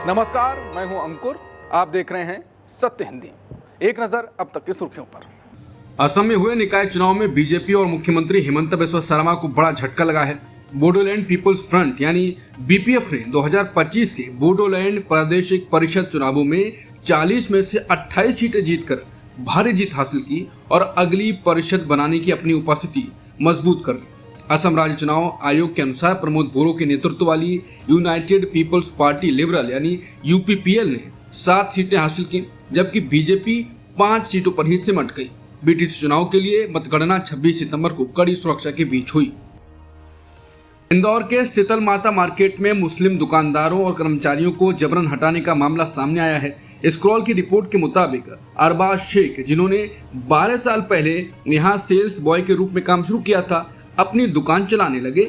नमस्कार, मैं हूं अंकुर। आप देख रहे हैं सत्य हिंदी। एक नजर अब तक की सुर्खियों पर। असम में हुए निकाय चुनाव में बीजेपी और मुख्यमंत्री हिमंता बिस्वा शर्मा को बड़ा झटका लगा है। बोडोलैंड पीपुल्स फ्रंट यानी बीपीएफ ने 2025 के बोडोलैंड प्रादेशिक परिषद चुनावों में 40 में से 28 सीटें जीतकर भारी जीत हासिल की और अगली परिषद बनाने की अपनी उपस्थिति मजबूत कर ली। असम राज्य चुनाव आयोग के अनुसार प्रमोद बोरो के नेतृत्व वाली यूनाइटेड पीपल्स पार्टी लिबरल यानी यूपीपीएल ने 7 सीटें हासिल की, जबकि बीजेपी 5 सीटों पर ही सिमट गई। बीटीसी चुनाव के लिए मतगणना 26 सितंबर को कड़ी सुरक्षा के बीच हुई। इंदौर के शीतल माता मार्केट में मुस्लिम दुकानदारों और कर्मचारियों को जबरन हटाने का मामला सामने आया है। स्क्रॉल की रिपोर्ट के मुताबिक अरबाज शेख, जिन्होंने 12 साल पहले यहाँ सेल्स बॉय के रूप में काम शुरू किया था, अपनी दुकान चलाने लगे।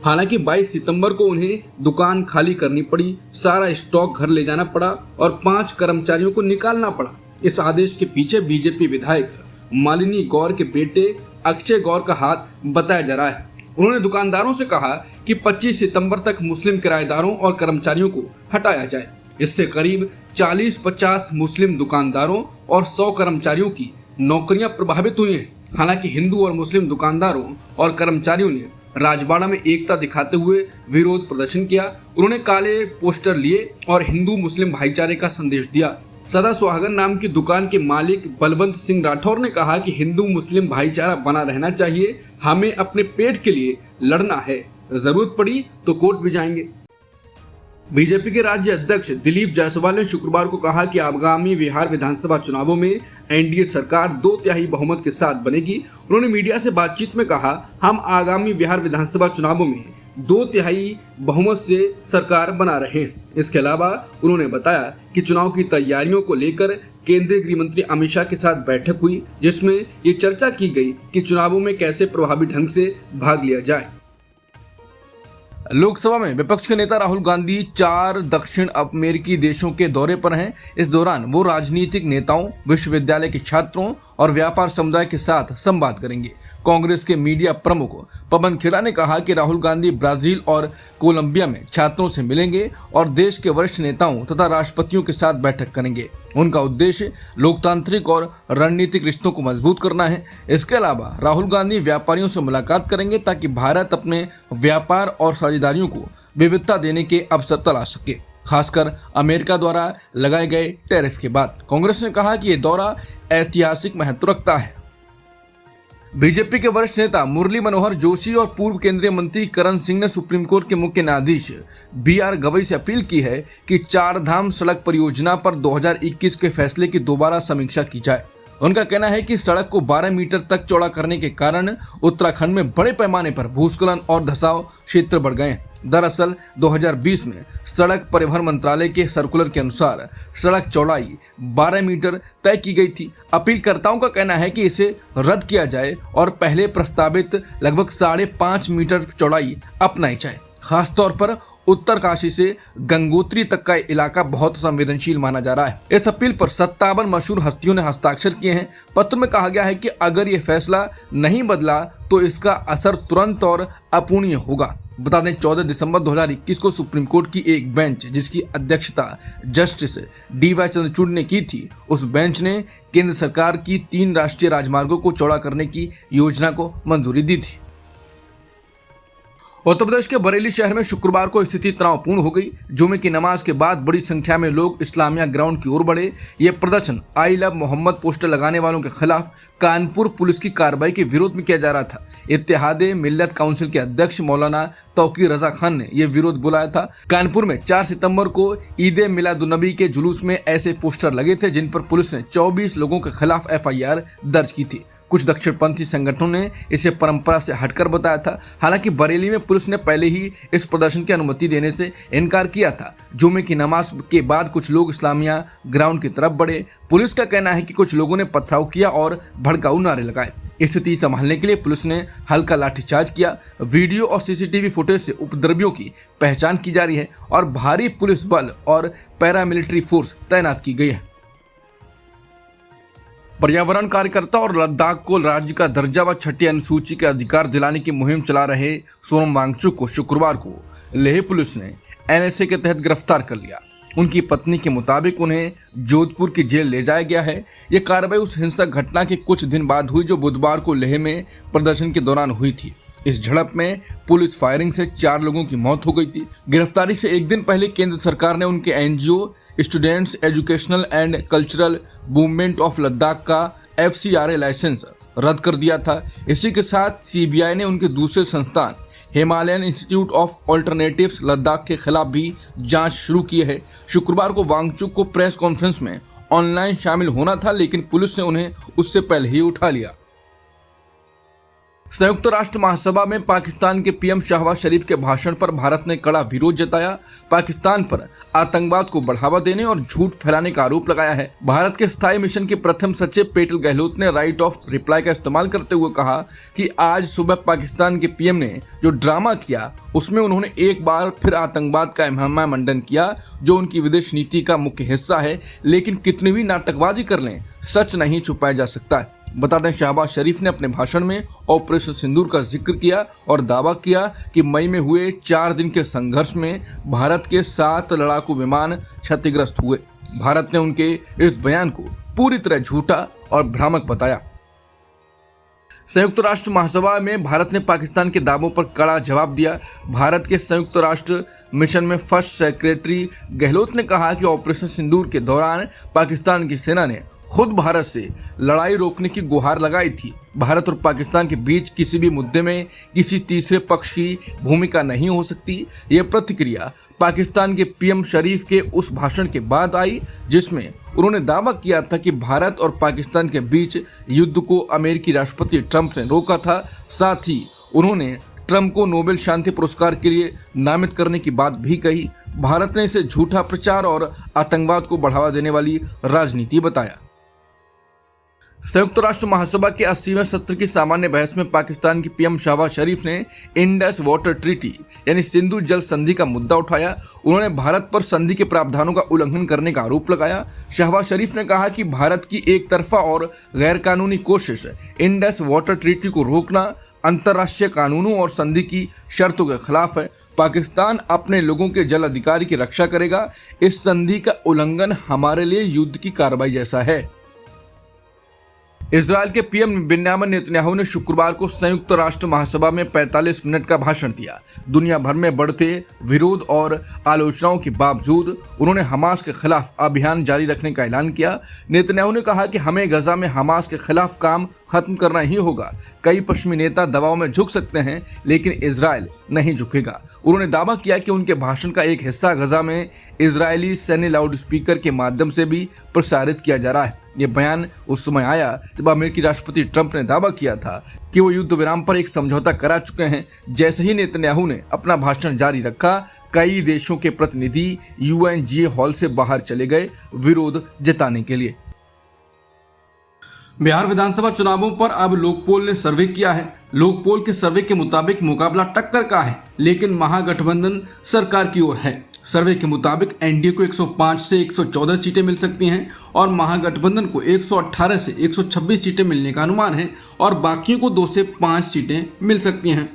हालांकि 22 सितंबर को उन्हें दुकान खाली करनी पड़ी, सारा स्टॉक घर ले जाना पड़ा और 5 कर्मचारियों को निकालना पड़ा। इस आदेश के पीछे बीजेपी विधायक मालिनी गौर के बेटे अक्षय गौर का हाथ बताया जा रहा है। उन्होंने दुकानदारों से कहा कि 25 सितंबर तक मुस्लिम किराएदारों और कर्मचारियों को हटाया जाए। इससे करीब 40-50 मुस्लिम दुकानदारों और 100 कर्मचारियों की नौकरियां प्रभावित हुई हैं। हालांकि हिंदू और मुस्लिम दुकानदारों और कर्मचारियों ने राजबाड़ा में एकता दिखाते हुए विरोध प्रदर्शन किया। उन्होंने काले पोस्टर लिए और हिंदू मुस्लिम भाईचारे का संदेश दिया। सदा सुहागन नाम की दुकान के मालिक बलवंत सिंह राठौर ने कहा कि हिंदू मुस्लिम भाईचारा बना रहना चाहिए, हमें अपने पेट के लिए लड़ना है, जरूरत पड़ी तो कोर्ट भी जाएंगे। बीजेपी के राज्य अध्यक्ष दिलीप जायसवाल ने शुक्रवार को कहा कि आगामी बिहार विधानसभा चुनावों में एनडीए सरकार 2/3 बहुमत के साथ बनेगी। उन्होंने मीडिया से बातचीत में कहा, हम आगामी बिहार विधानसभा चुनावों में 2/3 बहुमत से सरकार बना रहे हैं। इसके अलावा उन्होंने बताया कि चुनाव की तैयारियों को लेकर केंद्रीय गृह मंत्री अमित शाह के साथ बैठक हुई, जिसमें ये चर्चा की गई कि चुनावों में कैसे प्रभावी ढंग से भाग लिया जाए। लोकसभा में विपक्ष के नेता राहुल गांधी 4 दक्षिण अमेरिकी देशों के दौरे पर हैं। इस दौरान वो राजनीतिक नेताओं, विश्वविद्यालय के छात्रों और व्यापार समुदाय के साथ संवाद करेंगे। कांग्रेस के मीडिया प्रमुख पवन खेड़ा ने कहा कि राहुल गांधी ब्राजील और कोलंबिया में छात्रों से मिलेंगे और देश के वरिष्ठ नेताओं तथा राष्ट्रपतियों के साथ बैठक करेंगे। उनका उद्देश्य लोकतांत्रिक और रणनीतिक रिश्तों को मजबूत करना है। इसके अलावा राहुल गांधी व्यापारियों से मुलाकात करेंगे ताकि भारत अपने व्यापार और साझेदारियों को विविधता देने के अवसर तलाश सके, खासकर अमेरिका द्वारा लगाए गए टैरिफ के बाद। कांग्रेस ने कहा कि यह दौरा ऐतिहासिक महत्व रखता है। बीजेपी के वरिष्ठ नेता मुरली मनोहर जोशी और पूर्व केंद्रीय मंत्री करण सिंह ने सुप्रीम कोर्ट के मुख्य न्यायाधीश BR गवई से अपील की है कि 4 धाम सड़क परियोजना पर 2021 के फैसले की दोबारा समीक्षा की जाए। उनका कहना है कि सड़क को 12 मीटर तक चौड़ा करने के कारण उत्तराखंड में बड़े पैमाने पर भूस्खलन और धंसाव क्षेत्र बढ़ गए हैं। दरअसल 2020 में सड़क परिवहन मंत्रालय के सर्कुलर के अनुसार सड़क चौड़ाई 12 मीटर तय की गई थी। अपीलकर्ताओं का कहना है कि इसे रद्द किया जाए और पहले प्रस्तावित लगभग 5.5 मीटर चौड़ाई अपनाई जाए। खासतौर पर उत्तरकाशी से गंगोत्री तक का इलाका बहुत संवेदनशील माना जा रहा है। इस अपील पर 57 मशहूर हस्तियों ने हस्ताक्षर किए हैं। पत्र में कहा गया है कि अगर ये फैसला नहीं बदला तो इसका असर तुरंत और अपूर्णीय होगा। बता दें 14 दिसंबर 2021 को सुप्रीम कोर्ट की एक बेंच, जिसकी अध्यक्षता जस्टिस DY चंद्रचूड़ ने की थी, उस बेंच ने केंद्र सरकार की 3 राष्ट्रीय राजमार्गों को चौड़ा करने की योजना को मंजूरी दी थी। उत्तर प्रदेश के बरेली शहर में शुक्रवार को स्थिति तनावपूर्ण हो गई। जुमे की नमाज के बाद बड़ी संख्या में लोग इस्लामिया ग्राउंड की ओर बढ़े। ये प्रदर्शन आई लव मोहम्मद पोस्टर लगाने वालों के खिलाफ कानपुर पुलिस की कार्रवाई के विरोध में किया जा रहा था। इत्तेहादे मिल्लत काउंसिल के अध्यक्ष मौलाना तौकीर रजा खान ने यह विरोध बुलाया था। कानपुर में 4 सितंबर को ईद मिलादुन्नबी के जुलूस में ऐसे पोस्टर लगे थे जिन पर पुलिस ने 24 लोगों के खिलाफ FIR दर्ज की थी। कुछ दक्षिणपंथी संगठनों ने इसे परंपरा से हटकर बताया था। हालांकि बरेली में पुलिस ने पहले ही इस प्रदर्शन की अनुमति देने से इनकार किया था। जुमे की नमाज के बाद कुछ लोग इस्लामिया ग्राउंड की तरफ बढ़े। पुलिस का कहना है कि कुछ लोगों ने पथराव किया और भड़काऊ नारे लगाए। स्थिति संभालने के लिए पुलिस ने हल्का लाठीचार्ज किया। वीडियो और CCTV फुटेज से उपद्रवियों की पहचान की जा रही है और भारी पुलिस बल और पैरामिलिट्री फोर्स तैनात की गई है। पर्यावरण कार्यकर्ता और लद्दाख को राज्य का दर्जा व 6ठी अनुसूची के अधिकार दिलाने की मुहिम चला रहे सोनम वांगचुक को शुक्रवार को लेह पुलिस ने NSA के तहत गिरफ्तार कर लिया। उनकी पत्नी के मुताबिक उन्हें जोधपुर की जेल ले जाया गया है। ये कार्रवाई उस हिंसक घटना के कुछ दिन बाद हुई जो बुधवार को लेह में प्रदर्शन के दौरान हुई थी। इस झड़प में पुलिस फायरिंग से 4 लोगों की मौत हो गई थी। गिरफ्तारी से एक दिन पहले केंद्र सरकार ने उनके NGO students educational and cultural movement of Ladakh का FCRA लाइसेंस रद्द कर दिया था। इसी के साथ CBI ने उनके दूसरे संस्थान Himalayan institute of alternatives Ladakh के खिलाफ भी जांच शुरू की है। शुक्रवार को वांगचुक को प्रेस कॉन्फ्रेंस में ऑनलाइन शामिल होना था, लेकिन पुलिस ने उन्हें उससे पहले ही उठा लिया। संयुक्त राष्ट्र महासभा में पाकिस्तान के PM शहबाज शरीफ के भाषण पर भारत ने कड़ा विरोध जताया। पाकिस्तान पर आतंकवाद को बढ़ावा देने और झूठ फैलाने का आरोप लगाया है। भारत के स्थायी मिशन के प्रथम सचिव पेटल गहलोत ने राइट ऑफ रिप्लाई का इस्तेमाल करते हुए कहा कि आज सुबह पाकिस्तान के PM ने जो ड्रामा किया उसमें उन्होंने एक बार फिर आतंकवाद का मंडन किया, जो उनकी विदेश नीति का मुख्य हिस्सा है। लेकिन कितनी भी नाटकबाजी कर लें, सच नहीं छुपाया जा सकता है। बता दें, शहबाज शरीफ ने अपने भाषण में ऑपरेशन सिंदूर का जिक्र किया और दावा किया कि मई में हुए 4 दिन के संघर्ष में भारत के 7 लड़ाकू विमान क्षतिग्रस्त हुए। भारत ने उनके इस बयान को पूरी तरह झूठा और भ्रामक बताया। संयुक्त राष्ट्र महासभा में भारत ने पाकिस्तान के दावों पर कड़ा जवाब दिया। भारत के संयुक्त राष्ट्र मिशन में फर्स्ट सेक्रेटरी गहलोत ने कहा कि ऑपरेशन सिंदूर के दौरान पाकिस्तान की सेना ने खुद भारत से लड़ाई रोकने की गुहार लगाई थी। भारत और पाकिस्तान के बीच किसी भी मुद्दे में किसी तीसरे पक्ष की भूमिका नहीं हो सकती। यह प्रतिक्रिया पाकिस्तान के PM शरीफ के उस भाषण के बाद आई जिसमें उन्होंने दावा किया था कि भारत और पाकिस्तान के बीच युद्ध को अमेरिकी राष्ट्रपति ट्रंप ने रोका था। साथ ही उन्होंने ट्रंप को नोबेल शांति पुरस्कार के लिए नामित करने की बात भी कही। भारत ने इसे झूठा प्रचार और आतंकवाद को बढ़ावा देने वाली राजनीति बताया। संयुक्त राष्ट्र महासभा के 80वें सत्र की सामान्य बहस में पाकिस्तान की PM शहबाज शरीफ ने इंडस वाटर ट्रीटी यानी सिंधु जल संधि का मुद्दा उठाया। उन्होंने भारत पर संधि के प्रावधानों का उल्लंघन करने का आरोप लगाया। शहबाज शरीफ ने कहा कि भारत की एक तरफा और गैरकानूनी कोशिश इंडस वाटर ट्रीटी को रोकना अंतर्राष्ट्रीय कानूनों और संधि की शर्तों के खिलाफ है। पाकिस्तान अपने लोगों के जल अधिकार की रक्षा करेगा। इस संधि का उल्लंघन हमारे लिए युद्ध की कार्रवाई जैसा है। इजरायल के PM बेंजामिन नेतन्याहू ने शुक्रवार को संयुक्त राष्ट्र महासभा में 45 मिनट का भाषण दिया। दुनिया भर में बढ़ते विरोध और आलोचनाओं के बावजूद उन्होंने हमास के खिलाफ अभियान जारी रखने का ऐलान किया। नेतन्याहू ने कहा कि हमें गजा में हमास के खिलाफ काम खत्म करना ही होगा। कई पश्चिमी नेता दबाव में झुक सकते हैं, लेकिन इजरायल नहीं झुकेगा। उन्होंने दावा किया कि उनके भाषण का एक हिस्सा गजा में इजरायली सैन्य लाउड स्पीकर के माध्यम से भी प्रसारित किया जा रहा है। ये बयान उस समय आया जब अमेरिकी राष्ट्रपति ट्रंप ने दावा किया था कि वो युद्ध विराम पर एक समझौता करा चुके हैं। जैसे ही नेतन्याहू ने अपना भाषण जारी रखा, कई देशों के प्रतिनिधि UNGA हॉल से बाहर चले गए विरोध जताने के लिए। बिहार विधानसभा चुनावों पर अब लोकपोल ने सर्वे किया है। लोकपोल के सर्वे के मुताबिक मुकाबला टक्कर का है, लेकिन महागठबंधन सरकार की ओर है। सर्वे के मुताबिक NDA को 105 से 114 सीटें मिल सकती हैं और महागठबंधन को 118 से 126 सीटें मिलने का अनुमान है और बाकियों को 2 से 5 सीटें मिल सकती हैं।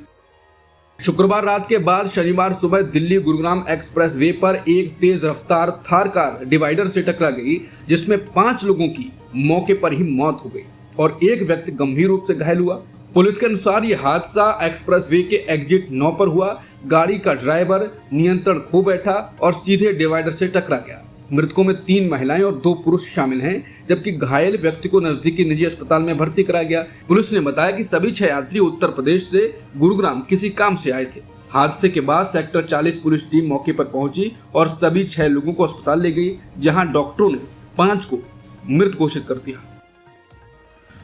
शुक्रवार रात के बाद शनिवार सुबह दिल्ली गुरुग्राम एक्सप्रेस वे पर एक तेज रफ्तार थार कार डिवाइडर से टकरा गई, जिसमें 5 लोगों की मौके पर ही मौत हो गई और एक व्यक्ति गंभीर रूप से घायल हुआ। पुलिस के अनुसार ये हादसा एक्सप्रेस वे के एग्जिट 9 पर हुआ। गाड़ी का ड्राइवर नियंत्रण खो बैठा और सीधे डिवाइडर से टकरा गया। मृतकों में 3 महिलाएं और 2 पुरुष शामिल हैं, जबकि घायल व्यक्ति को नजदीकी निजी अस्पताल में भर्ती कराया गया। पुलिस ने बताया कि सभी 6 यात्री उत्तर प्रदेश से गुरुग्राम किसी काम से आए थे। हादसे के बाद सेक्टर 40 पुलिस टीम मौके पर पहुंची और सभी 6 लोगों को अस्पताल ले गई, जहां डॉक्टरों ने 5 को मृत घोषित कर दिया।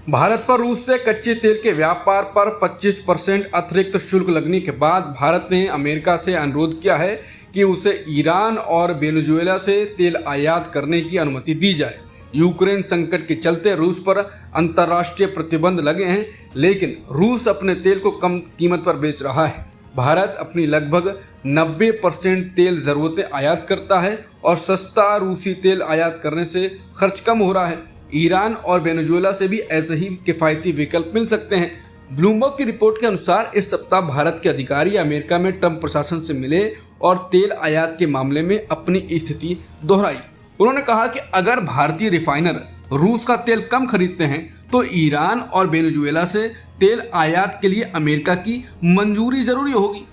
भारत पर रूस से कच्चे तेल के व्यापार पर 25% अतिरिक्त शुल्क लगने के बाद भारत ने अमेरिका से अनुरोध किया है कि उसे ईरान और वेनेजुएला से तेल आयात करने की अनुमति दी जाए। यूक्रेन संकट के चलते रूस पर अंतर्राष्ट्रीय प्रतिबंध लगे हैं, लेकिन रूस अपने तेल को कम कीमत पर बेच रहा है। भारत अपनी लगभग 90% तेल ज़रूरतें आयात करता है और सस्ता रूसी तेल आयात करने से खर्च कम हो रहा है। ईरान और वेनेजुएला से भी ऐसे ही किफ़ायती विकल्प मिल सकते हैं। ब्लूमबर्ग की रिपोर्ट के अनुसार इस सप्ताह भारत के अधिकारी अमेरिका में ट्रंप प्रशासन से मिले और तेल आयात के मामले में अपनी स्थिति दोहराई। उन्होंने कहा कि अगर भारतीय रिफाइनर रूस का तेल कम खरीदते हैं तो ईरान और वेनेजुएला से तेल आयात के लिए अमेरिका की मंजूरी जरूरी होगी।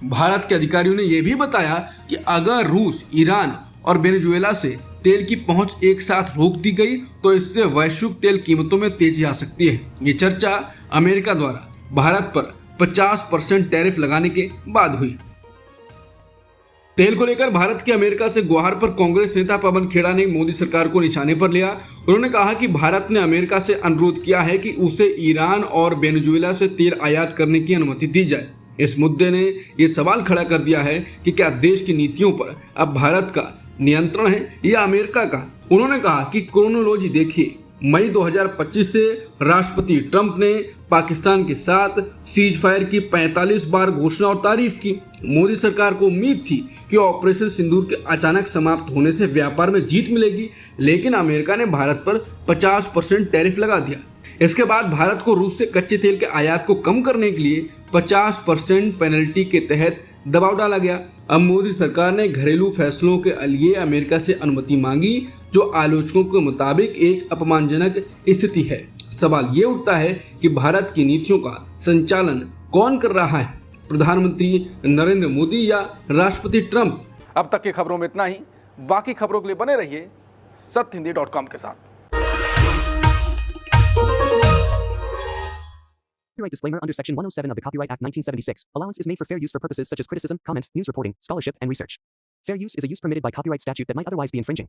भारत के अधिकारियों ने यह भी बताया कि अगर रूस, ईरान और वेनेजुएला से तेल की पहुंच एक साथ रोक दी गई तो इससे वैश्विक तेल कीमतों में तेजी आ सकती है। ये चर्चा अमेरिका द्वारा भारत पर 50% टैरिफ लगाने के बाद हुई। तेल को लेकर भारत के अमेरिका से गुहार पर कांग्रेस नेता पवन खेड़ा ने मोदी सरकार को निशाने पर लिया। उन्होंने कहा कि भारत ने अमेरिका से अनुरोध किया है कि उसे ईरान और वेनेजुएला से तेल आयात करने की अनुमति दी जाए। इस मुद्दे ने ये सवाल खड़ा कर दिया है कि क्या देश की नीतियों पर अब भारत का नियंत्रण है या अमेरिका का। उन्होंने कहा कि क्रोनोलॉजी देखिए, मई 2025 से राष्ट्रपति ट्रंप ने पाकिस्तान के साथ सीज फायर की 45 बार घोषणा और तारीफ की। मोदी सरकार को उम्मीद थी कि ऑपरेशन सिंदूर के अचानक समाप्त होने से व्यापार में जीत मिलेगी, लेकिन अमेरिका ने भारत पर 50% टैरिफ लगा दिया। इसके बाद भारत को रूस से कच्चे तेल के आयात को कम करने के लिए 50% पेनल्टी के तहत दबाव डाला गया। अब मोदी सरकार ने घरेलू फैसलों के लिए अमेरिका से अनुमति मांगी, जो आलोचकों के मुताबिक एक अपमानजनक स्थिति है। सवाल ये उठता है कि भारत की नीतियों का संचालन कौन कर रहा है, प्रधानमंत्री नरेंद्र मोदी या राष्ट्रपति ट्रंप। अब तक की खबरों में इतना ही। बाकी खबरों के लिए बने रहिए सत्यहिंदी.com के साथ। Copyright disclaimer under Section 107 of the Copyright Act 1976. Allowance is made for fair use for purposes such as criticism, comment, news reporting, scholarship, and research. Fair use is a use permitted by copyright statute that might otherwise be infringing.